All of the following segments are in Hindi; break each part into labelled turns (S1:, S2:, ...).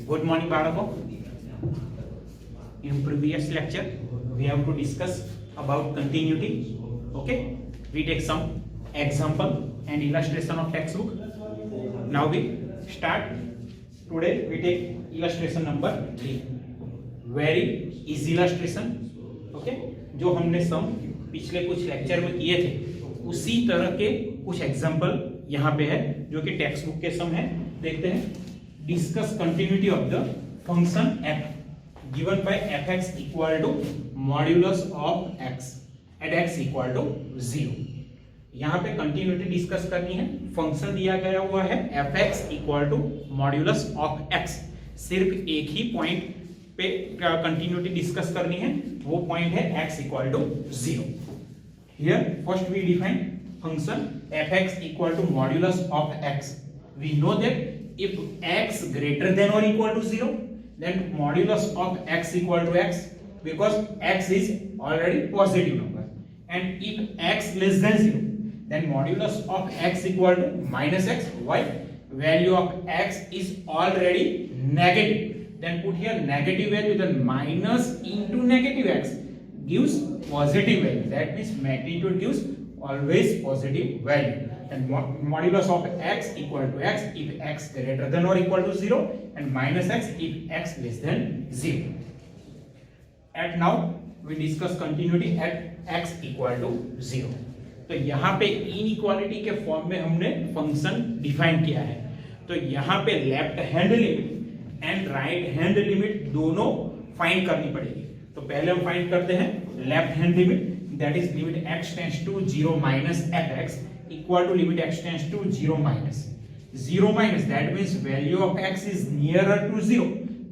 S1: Good morning, बालकों. In previous lecture, we have to discuss about continuity. Okay, we take some example and illustration of textbook. Now we start. Today we take illustration number 3. Very easy illustration. Okay, जो हमने सम पिछले कुछ लेक्चर में किए थे उसी तरह के कुछ एग्जाम्पल यहाँ पे है जो कि टेक्स्ट बुक के सम है. देखते हैं. Discuss continuity of the function f given by fx equal to modulus of x at x equal to 0. यहाँ पे कंटिन्यूटी डिस्कस करनी है. फंक्शन दिया गया हुआ है fx equal to modulus of x. सिर्फ एक ही पॉइंट पे कंटिन्यूटी डिस्कस करनी है. वो पॉइंट है x equal to 0. Here first we define function fx equal to modulus of x. We know that if x greater than or equal to 0, then modulus of x equal to x, because x is already positive number. And if x less than 0, then modulus of x equal to minus x. Why? Value of x is already negative. Then put here negative value, then minus into negative x gives positive value. That means magnitude gives always positive value. And modulus of x equal to x if x greater than or equal to 0, and minus x if x less than 0. At now we discuss continuity at x equal to 0. तो यहाँ पे इनइक्वालिटी के फॉर्म में हमने फंक्शन डिफाइन किया है. तो यहाँ पे left hand limit and right hand limit दोनों फाइंड करनी पड़ेगी. तो पहले हम फाइंड करते हैं left hand limit, that is limit x tends to 0 minus fx equal to limit x tends to 0 minus. 0 minus, that means value of x is nearer to 0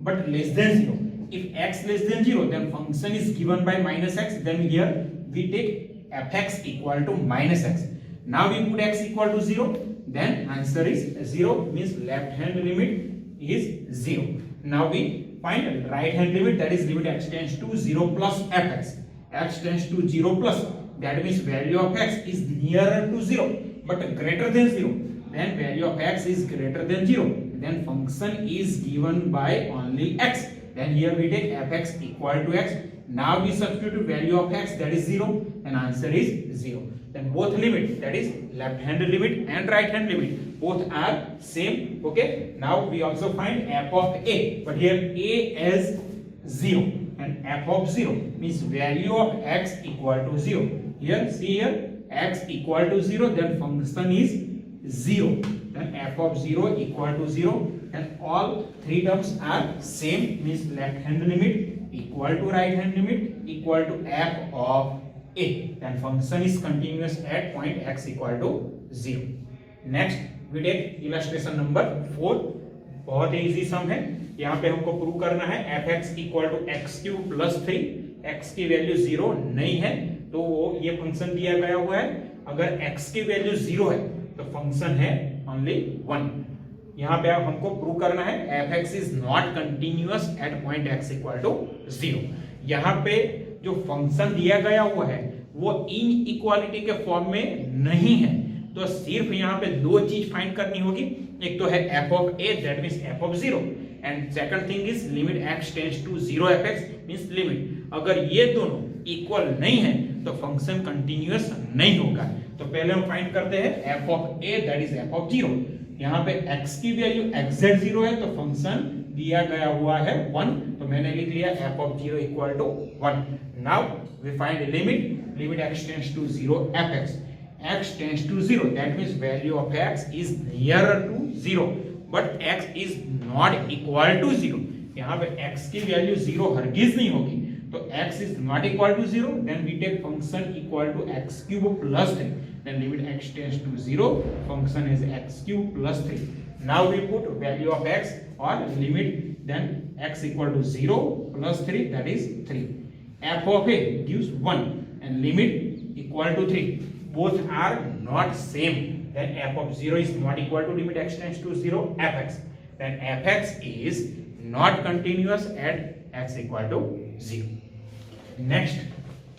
S1: but less than 0. If x less than 0, then function is given by minus x. Then here we take fx equal to minus x. Now we put x equal to 0, then answer is 0, means left hand limit is 0. Now we find right hand limit, that is limit x tends to 0 plus fx. X tends to 0 plus, that means value of x is nearer to 0 but greater than 0. Then value of x is greater than 0, then function is given by only x. Then here we take fx equal to x. Now we substitute value of x, that is 0, and answer is 0. Then both limit, that is left hand limit and right hand limit, both are same. Okay, now we also find f of a, but here a as 0 and f of 0 means value of x equal to 0. Here see here x equal to 0, then function is 0, then f of 0 equal to 0, and all three terms are same, means left hand limit equal to right hand limit equal to f of a. Then function is continuous at point x equal to 0. Next we take illustration number 4. बहुत ही इजी सम है. यहाँ पे हमको प्रूव करना है fx equal to X cube plus 3. x की वैल्यू 0 नहीं है तो ये फंक्शन दिया गया हुआ है. अगर x की वैल्यू 0 है तो फंक्शन है ओनली 1. यहाँ पे अब हमको प्रूव करना है fx is not continuous at point x equal to 0. यहाँ पे जो फंक्शन दिया गया हुआ है वो इनइक्वालिटी के फॉर्म में नहीं है. तो सिर्फ यहाँ पे दो चीज फाइंड करनी होगी. एक तो है f of a, that means f of 0, and second thing is limit x tends to 0 fx means limit. अगर ये दोनों इक्वल नहीं है तो फंक्शन कंटिन्यूअस नहीं होगा. तो पहले हम फाइंड करते हैं f of a, that is f of 0. यहाँ पे x की वैल्यू एग्जैक्ट 0 है तो फंक्शन दिया गया हुआ है 1, तो मैंने लिख लिया f of 0 equal to 1. Now we find limit x tends to 0 fx. x tends to 0, that means value of x is nearer to 0 but x is not equal to 0. यहाँ पे x की वैल्यू 0 हरगिज नहीं होगी. तो x is not equal to 0, then we take function equal to x cube plus 3. Then limit x tends to 0, function is x cube plus 3. Now we put value of x or limit, then x equal to 0 plus 3, that is 3. f of a gives 1 and limit equal to 3. Both are not same. Then f of 0 is not equal to limit x tends to 0 fx. Then fx is not continuous at x equal to 0. Next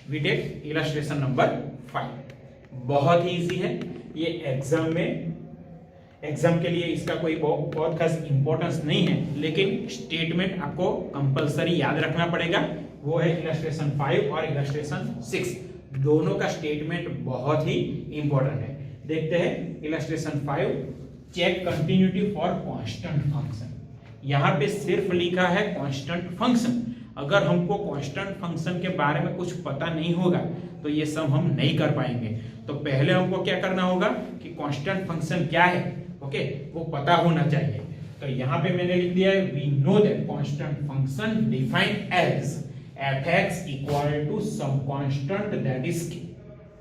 S1: we take illustration number 5. बहुत ही इजी है ये. एग्जाम के लिए इसका कोई बहुत खास इंपॉर्टेंस नहीं है, लेकिन स्टेटमेंट आपको कंपलसरी याद रखना पड़ेगा। वो है इलस्ट्रेशन 5 और इलस्ट्रेशन 6, दोनों का स्टेटमेंट बहुत ही इंपॉर्टेंट है। देखते हैं illustration 5, check continuity for constant function. यहाँ पे सिर्फ लिखा है कांस्टेंट फंक्शन। अगर हमको कांस्टेंट फंक्शन के बारे में कुछ पता नहीं होगा तो ये सब हम नहीं कर पाएंगे। तो पहले हमको क्या करना होगा कि कांस्टेंट फंक्शन क्या है, ओके, वो पता होना चाहिए। तो यहाँ पे मैंने लिख दिया है, we know that constant function defined as fx equal to some constant that is k,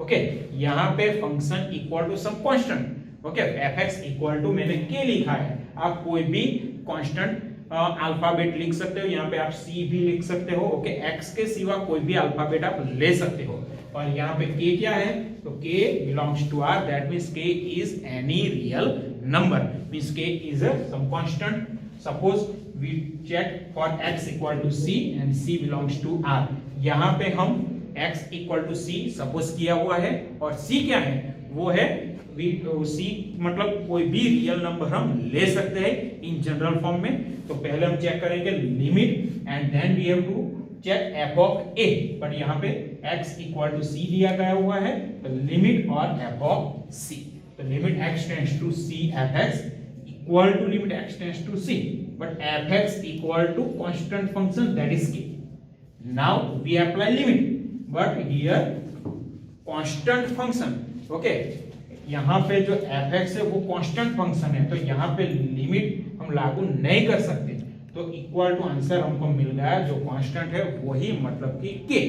S1: okay. यहाँ पे function equal to some constant, okay, fx equal to मैंने k लिखा है। आप कोई भी कांस्टेंट अल्फाबेट लिख सकते हो, यहाँ पे आप c भी लिख सकते हो, ओके। x के सिवा कोई भी अल्फाबेट आप ले सकते हो। और यहाँ पे k क्या है, तो k belongs to R, that means k is any real number, means k is a some constant. Suppose we check for x equal to c and c belongs to R. यहाँ पे हम x equal to c suppose किया हुआ है, और c क्या है, वो है c, मतलब कोई भी रियल नंबर हम ले सकते हैं इन जनरल फॉर्म में। तो पहले हम चेक करेंगे limit and then we have to check f of a, but यहाँ पे x equal to c दिया गया हुआ है, तो लिमिट और f of c, तो limit x tends to c fx equal to limit x tends to c, but fx equal to constant function that is k. Now we apply limit, but here constant function, okay, यहाँ पे जो fx है वो constant function है, तो यहाँ पे लिमिट हम लागू नहीं कर सकते। तो इक्वल टू आंसर हमको मिल गया, जो कांस्टेंट है वही मतलब कि k।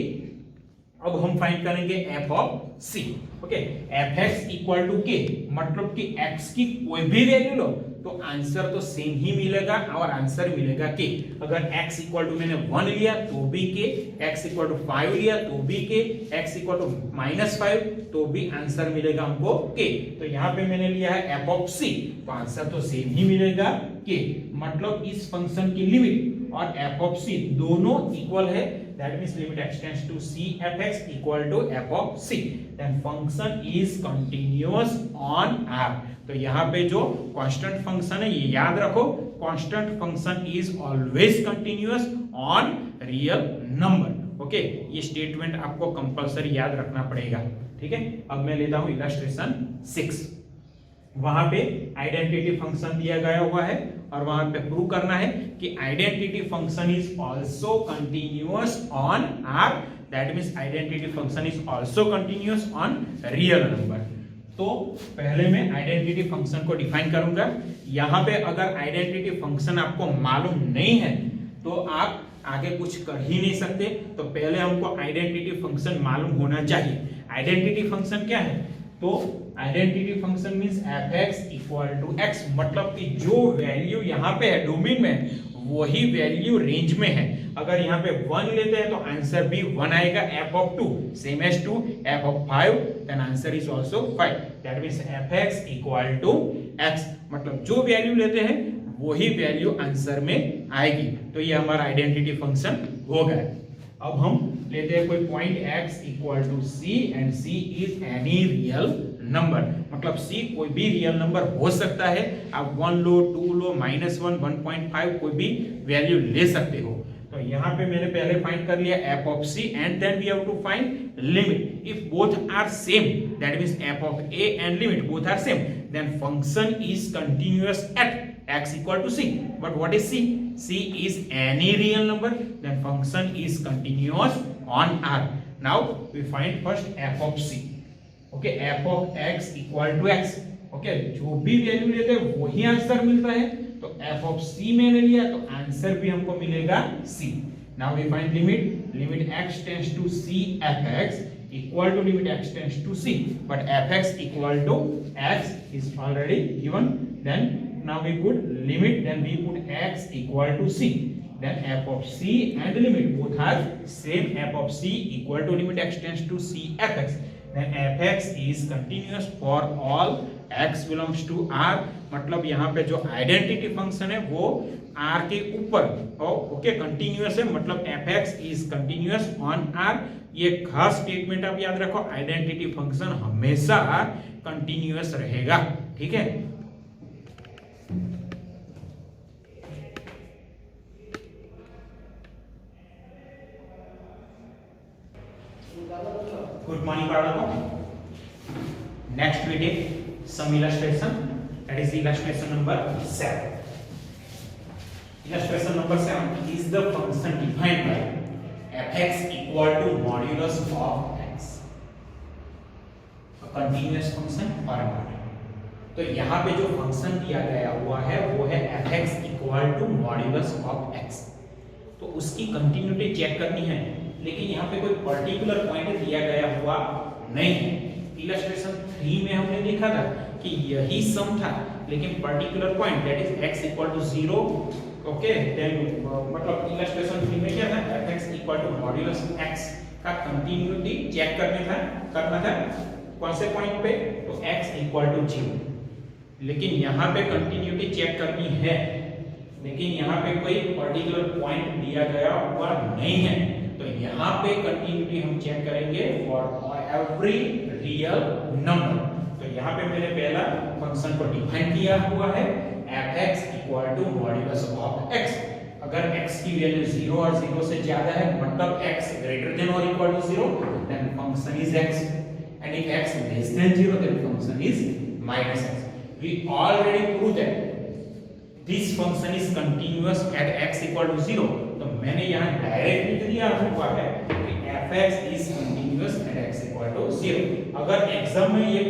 S1: अब हम फाइंड करेंगे f of c, okay. fx equal to k मतलब कि x की कोई भी वैल्यू लो तो आंसर तो सेम ही मिलेगा, और आंसर मिलेगा k। अगर x इक्वल टू मैंने 1 लिया तो भी k, x इक्वल टू 5 लिया तो भी k, x इक्वल टू -5 तो भी आंसर मिलेगा हमको k। तो यहाँ पे मैंने लिया है f of c, तो आंसर तो सेम ही मिलेगा k। मतलब इस फंक्शन की लिमिट और f of c दोनों इक्वल है, that means limit x tends to c fx equal to f of c, then function is continuous on R। तो यहाँ पे जो कांस्टेंट फंक्शन है ये याद रखो, constant function is always continuous on real number, okay. ये स्टेटमेंट आपको कंपलसरी याद रखना पड़ेगा, ठीक है। अब मैं लेता हूं इलस्ट्रेशन 6। वहां पे आइडेंटिटी फंक्शन दिया गया हुआ है, और वहां पे प्रूव करना है कि identity function is also continuous on R, that means identity function is also continuous on real number. तो पहले मैं आइडेंटिटी फंक्शन को डिफाइन करूंगा। यहाँ पे अगर आइडेंटिटी फंक्शन आपको मालूम नहीं है तो आप आगे कुछ कर ही नहीं सकते। तो पहले हमको आइडेंटिटी फंक्शन मालूम होना चाहिए। आइडेंटिटी फंक्शन क्या है, तो identity function means fx equal to x, मतलब कि जो वैल्यू यहाँ पे है डोमेन में वही वैल्यू रेंज में है। अगर यहाँ पे 1 लेते हैं तो आंसर भी 1 आएगा, f of 2 same as to f of 5, then answer is also 5, that means fx equal to x, मतलब जो वैल्यू लेते हैं वही वैल्यू आंसर में आएगी। तो ये हमारा आइडेंटिटी फंक्शन हो गया। अब हम लेते हैं कोई point x equal to c and c is any real number, मतलब c कोई भी रियल नंबर हो सकता है। आप 1 लो, 2 लो, -1, 1.5 कोई भी वैल्यू ले सकते हो। तो यहाँ पे मैंने पहले फाइंड कर लिया f of c and then we have to find limit. If both are same, that means f of a and limit both are same, then function is continuous at x equal to c. But what is c? c is any real number, then function is continuous on R. Now we find first f of c. Okay, f of x equal to x. Okay, जो भी वैल्यू लेते हैं वही आंसर मिलता है। तो f of c मैंने लिया तो आंसर भी हमको मिलेगा c. Now we find limit x tends to c fx equal to limit x tends to c, but fx equal to x is already given. Then now we put limit, then we put x equal to c, then f of c and limit both are same, f of c equal to limit x tends to c fx, then fx is continuous for all x belongs to R। मतलब यहाँ पे जो आइडेंटिटी फंक्शन है वो R के ऊपर ओके कंटिन्यूअस है, मतलब fx is continuous on R। ये खास स्टेटमेंट आप याद रखो, आइडेंटिटी फंक्शन हमेशा कंटिन्यूअस रहेगा, ठीक है। Next we take some illustration, that is illustration number 7. Illustration number 7 is the function defined by fx equal to modulus of x, a continuous function or not. तो यहाँ पे जो फंक्शन दिया गया हुआ है वो है fx equal to modulus of x, तो उसकी कंटिन्यूटी चेक करनी है, लेकिन यहाँ पे कोई पर्टिकुलर पॉइंट दिया गया हुआ नहीं है। इलस्ट्रेशन 3 में हमने देखा था कि यही सम था, लेकिन particular point that is x equal to 0, okay, then मतलब इलस्ट्रेशन 3 में क्या था, fx equal to modulus x का कंटिन्यूटी चेक करना था कौन से पॉइंट पे, तो x इक्वल टू 0। लेकिन यहाँ पे कंटिन्यूटी चेक करनी है, लेकिन यहाँ पे कोई पर्टिकुलर पॉइंट दिया गया हुआ नहीं है, तो यहाँ पे कंटिन्यूटी हम चेक करेंगे फॉर एवरी रियल नंबर। तो यहाँ पे मैंने पहला फंक्शन को डिफाइन किया हुआ है fx equal to modulus of x। अगर x की वैल्यू 0 और 0 से ज्यादा है, मतलब x ग्रेटर देन और equal to 0, then function is x, and if x less than 0, then function is minus x. We already proved that this function is continuous at x equal to 0, तो मैंने यहाँ डायरेक्ट लिख दिया हुआ है कि fx is continuous at x equal to 0। अगर एग्जाम में ये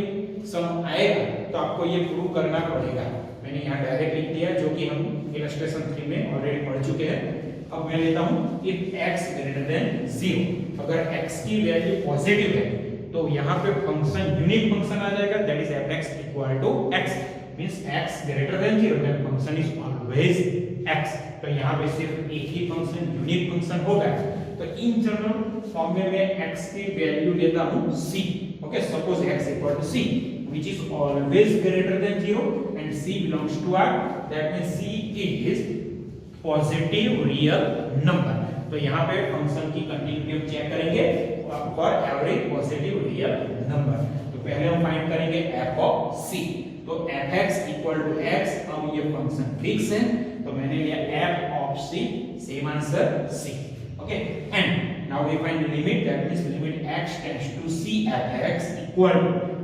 S1: सम आएगा तो आपको ये प्रूव करना पड़ेगा। मैंने यहाँ डायरेक्ट लिख दिया, जो कि हम इलस्ट्रेशन 3 में ऑलरेडी पढ़ चुके हैं। अब मैं लेता हूँ if x greater than 0, अगर x की वैल्यू पॉजिटिव है तो यहाँ पे फंक्शन यूनिक फंक्शन आ जाएगा, that is fx equal to x, means x greater than 0, then function is always x। तो यहाँ पे सिर्फ एक ही फंक्शन यूनिक फंक्शन होगा। तो इन जनरल फॉर्म में मैं x की वैल्यू लेता हूँ c, okay, suppose x equal to c which is always greater than 0 and c belongs to r, that means c is positive real number। तो यहाँ पे फंक्शन की कंटिन्यूटी हम चेक करेंगे for every positive real number. तो पहले हम फाइंड करेंगे f ऑफ c, तो fx इक्वल टू x, अब ये फंक्शन फिक्स है तो मैंने लिया f of c, same answer c, okay. And now we find limit, that means limit x tends to c fx equal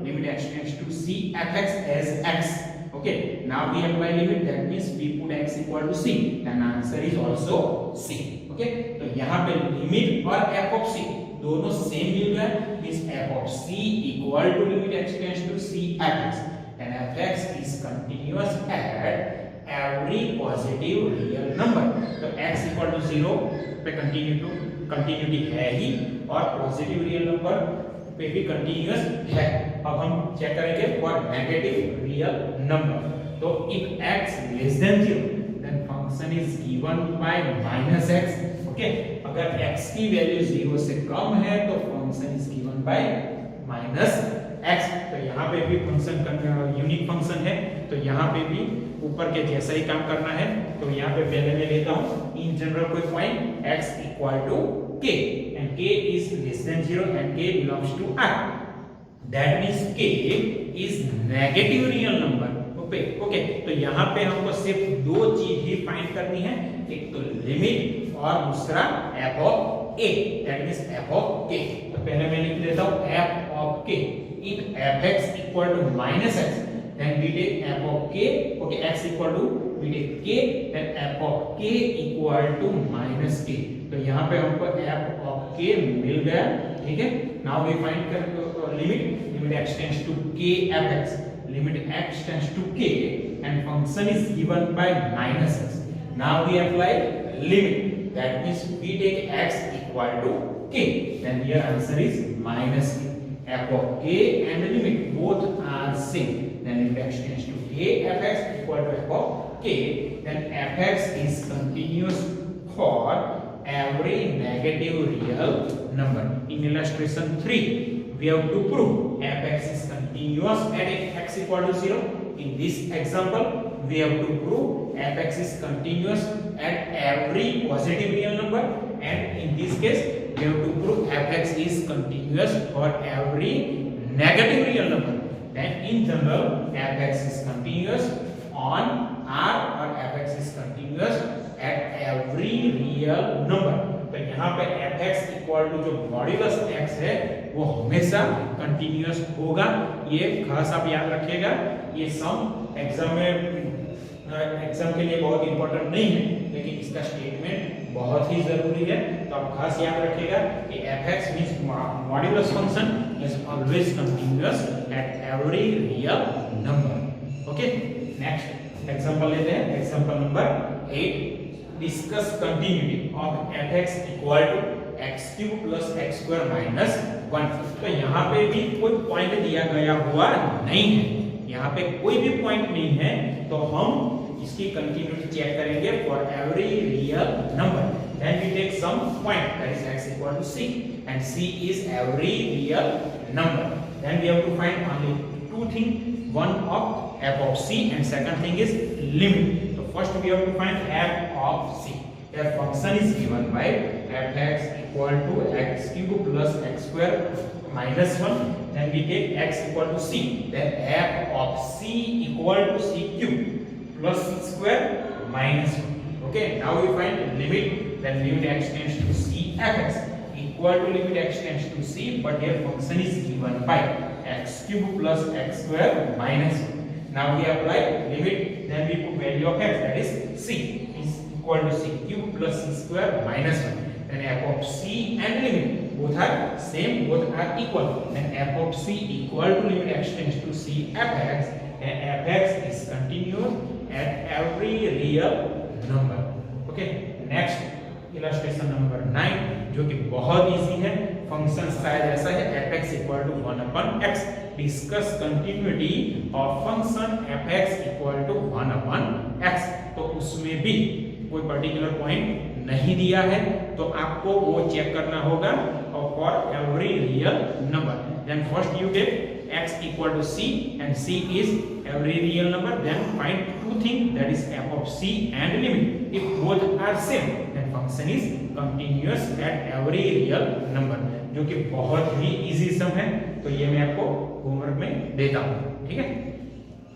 S1: limit x tends to c fx as x, okay, now we apply limit, that means we put x equal to c, then answer is also c, okay। तो यहाँ पे लिमिट और f of c दोनों सेम मिल गए, means f of c equal to limit x tends to c fx, and fx is continuous at every positive real number। तो x equal to 0 पे कंटिन्यूटी है ही, और पॉजिटिव रियल नंबर पे भी कंटिन्यूअस है। अब हम चेक करेंगे फॉर नेगेटिव रियल नंबर, तो if x less than 0, then function is given by minus x, okay. अगर x की वैल्यू 0 से कम है तो function is given by minus x। तो यहाँ पे भी फंक्शन यूनिक फंक्शन है, तो यहाँ पे भी ऊपर के जैसा ही काम करना है। तो यहाँ पे पहले मैं लेता हूँ इन जनरल कोई point x equal to k, and k is less than 0 and k belongs to r, that means k is negative real number, okay. तो यहाँ पे हमको सिर्फ दो चीज ही फाइंड करनी है, एक तो लिमिट और दूसरा f of a, that means f of k। तो पहले मैं लिख देता हूँ f of k, if fx equal to minus x, then we take f of k, okay, x equal to we take k, then f of k equal to minus k। तो यहाँ पे हमको f of k मिल गया, ठीक है। नाउ वी फाइंड कर limit x tends to k fx, limit x tends to k and function is given by minus x। Now we apply limit, that means we take x equal to k, then your answer is minus k, f of k and the limit both are same, then limit x tends to k fx equal to f of k, then fx is continuous for every negative real number। In illustration 3 we have to prove fx is continuous at x equal to 0। In this example we have to prove fx is continuous at every positive real number, and in this case we have to prove fx is continuous for every negative real number। Then in general fx is continuous on r, or fx is continuous at every real number। तो यहाँ पे fx इक्वल टू जो मॉड्यूलस x है वो हमेशा कंटिन्यूअस होगा। ये खास आप याद रखिएगा। ये सम एग्जाम के लिए बहुत इंपॉर्टेंट नहीं है, लेकिन इसका स्टेटमेंट बहुत ही जरूरी है, तो आप खास याद रखिएगा कि fx means modulus function is always continuous at every real number. Okay, next example लेते हैं। Example number 8, discuss continuity of fx equal to x³ plus x² minus 1। तो यहाँ पे भी कोई पॉइंट दिया गया हुआ नहीं है, यहाँ पे कोई भी पॉइंट नहीं है, तो हम इसकी कंटिन्यूटी चेक करेंगे for every real number. Then we take some point that is x equal to c and c is every real number. Then we have to find only two thing, one of f of c and second thing is limit. So first we have to find f of c. A function is given by fx equal to x³ plus x² minus 1. Then we take x equal to c. Then f of c equal to c³ plus c² minus 1. Okay, now we find limit. Then limit x tends to c fx equal to limit x tends to c, but here function is given by x³ plus x² minus 1. Now we apply limit, then we put value of x, that is c is equal to c³ plus c² minus 1. Then f of c and limit both are same, both are equal. Then f of c equal to limit x tends to c fx, and fx is continuous at every real number. Okay, next illustration number 9 जो कि बहुत इजी है। फंक्शन शायद ऐसा है fx equal to 1/x। Discuss continuity of function fx equal to 1/x। तो उसमें भी कोई पर्टिकुलर पॉइंट नहीं दिया है, तो आपको वो चेक करना होगा और for every real number. Then first you take x equal to c and c is every real number. Then find two things, that is f of c and limit. If both are same, then function is continuous at every real number, जो कि बहुत ही इजी सम है। तो ये मैं आपको होमवर्क में देता हूँ, ठीक है।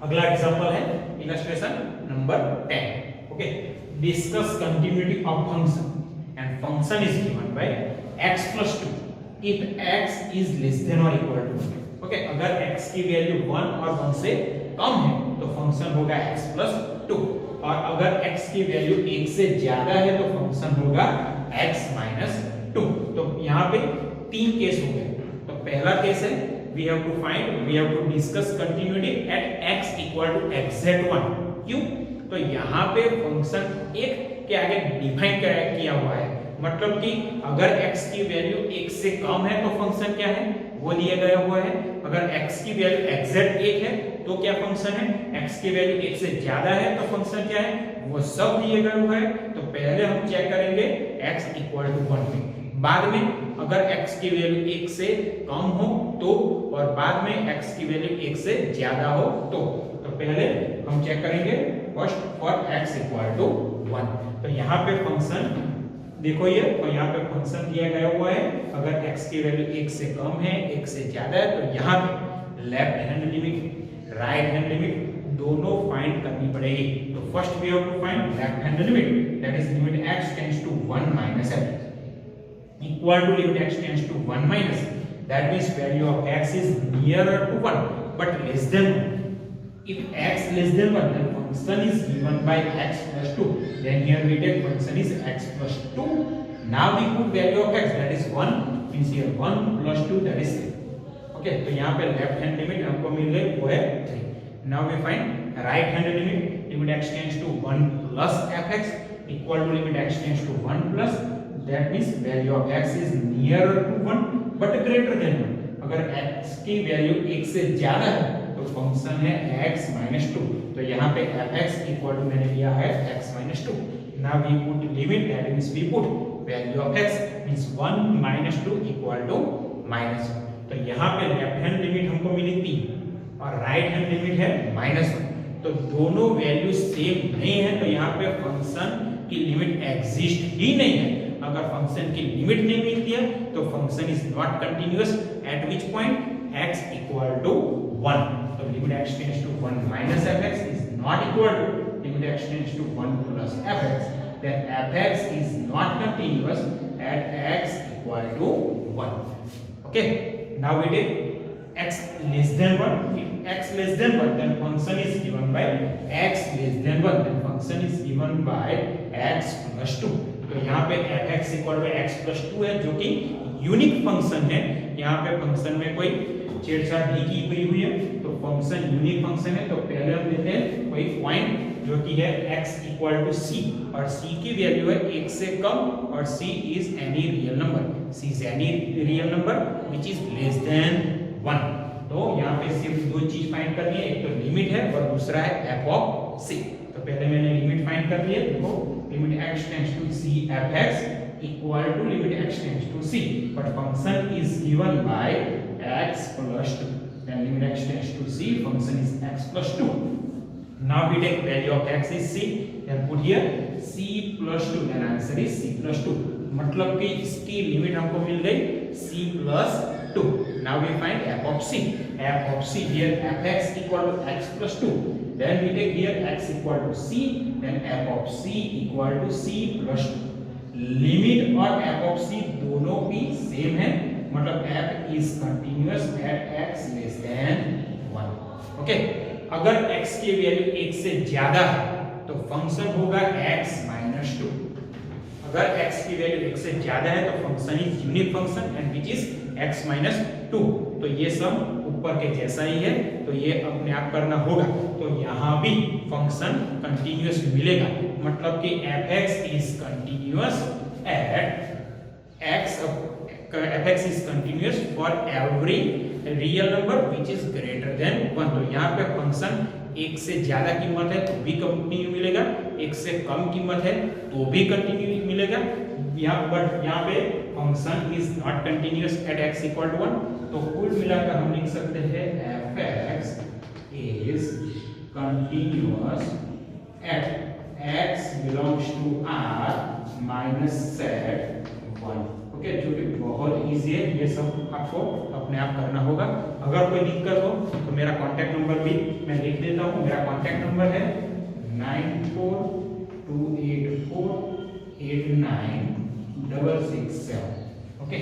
S1: अगला एग्जांपल है illustration number 10। Okay, discuss continuity of function and function is given by x plus 2 if x is less than or equal to 1। Okay, अगर x की वैल्यू 1 और 1 से कम है तो फंक्शन होगा x plus 2, और अगर x की वैल्यू 1 से ज्यादा है तो फंक्शन होगा x minus 2। तो यहाँ पे तीन केस हो गए। तो पहला केस है we have to discuss continuity at x equal to x(z1)। क्यों? तो यहाँ पे फंक्शन 1 के आगे डिफाइन किया हुआ है, मतलब कि अगर x की वैल्यू 1 से कम है तो फंक्शन क्या है वो दिया गया हुआ है। अगर x की वैल्यू x(1) है तो क्या फंक्शन है, x की वैल्यू 1 से ज्यादा है तो फंक्शन क्या है, वो सब दिए गए हुए हैं। तो पहले हम चेक करेंगे x इक्वल टू 1 पे, बाद में अगर x की वैल्यू 1 से कम हो तो, और बाद में x की वैल्यू 1 से ज्यादा हो तो पहले हम चेक करेंगे first for x equal to 1। तो यहाँ पे फंक्शन देखो ये, तो यहाँ पे फंक्शन दिया गया हुआ है। अगर x की वैल्यू 1 से कम है, 1 से ज्यादा है, तो यहाँ पे left hand limit, right hand limit दोनों फाइंड करनी पड़ेगी। तो first we have to find left hand limit, that is limit x tends to 1 minus f equal to limit x tends to 1 minus, that means value of x is nearer to 1 but less than 1। If x less than 1, then function is given by x plus 2. Then here we take function is x plus 2. Now we put value of x, that is 1, means here 1 plus 2, that is 3. Okay, तो यहाँ पे लेफ्ट हैंड लिमिट हमको मिल गई वो है 3. Now we find right hand limit, limit x tends to 1 plus fx equal to limit x tends to 1 plus, that means value of x is nearer to 1 but greater than 1। अगर x की वैल्यू 1 से ज्यादा है तो फंक्शन है x minus 2। तो यहाँ पे fx इक्वल टू मैंने लिया है x minus 2। Now we put limit, that means we put value of x means 1 minus 2 equal to minus 1। तो यहाँ पे लेफ्ट हैंड लिमिट हमको मिली 3 और राइट हैंड लिमिट है -1। तो दोनों वैल्यू सेम नहीं है, तो यहाँ पे फंक्शन की लिमिट एग्जिस्ट ही नहीं है। अगर फंक्शन की लिमिट नहीं मिलती है तो function is not continuous at which point x equal to 1। तो limit x tends to 1 minus fx is not equal to limit x tends to 1 plus fx, then fx is not continuous at x equal to 1. Okay, now we take x less than 1. If x less than 1, then function is given by x less than 1, then function is given by x plus 2. तो यहाँ पे fx equal to x plus 2 है, जो कि यूनिक फंक्शन है। यहाँ पे फंक्शन में कोई छेड़छाड़ नहीं की गई हुई है, तो फंक्शन यूनिक फंक्शन है। तो पहले हम लेते हैं कोई पॉइंट जो कि है x इक्वल टू c, और c की वैल्यू है 1 से कम, और c is any real number. c is any real number which is less than 1। तो यहाँ पे सिर्फ दो चीज फाइंड करनी है, एक तो लिमिट है और दूसरा है f ऑफ c। तो पहले मैंने लिमिट फाइंड कर ली है, देखो limit x tends to c fx equal to limit x tends to c, but function is given by x plus 2, then limit x tends to c, function is x plus 2. Now we take value of x is c, then put here c plus 2, then answer is c plus 2. मतलब कि इसकी लिमिट हमको मिल गई c plus 2. Now we find f of c. f of c here fx equal to x plus 2. Then we take here x equal to c, then f of c equal to c plus 2. Limit और f of c दोनों भी सेम है, मतलब f is continuous at x less than 1. Okay, अगर x की वैल्यू 1 से ज्यादा है तो फंक्शन होगा x minus 2. अगर x की वैल्यू 1 से ज्यादा है तो function is unique function and which is x minus 2. तो ये सब ऊपर के जैसा ही है, तो ये अपने आप करना होगा। तो यहाँ भी फंक्शन कंटिन्यूअस मिलेगा, मतलब कि fx is continuous at x fx is continuous for every real number which is greater than 1. तो यहाँ पे फंक्शन 1 से ज्यादा कीमत है तो भी कंटिन्यू मिलेगा, 1 से कम कीमत है तो भी कंटिन्यू मिलेगा। यहाँ पे function is not continuous at x equal to 1। तो कुल मिलाकर हम लिख सकते हैं fx is continuous at x belongs to r minus set 1. Okay, जो कि बहुत इजी है, ये सब आपको अपने आप करना होगा। अगर कोई दिक्कत हो तो मेरा कांटेक्ट नंबर भी मैं लिख देता हूँ। मेरा कांटेक्ट नंबर है 9428489667। ओके।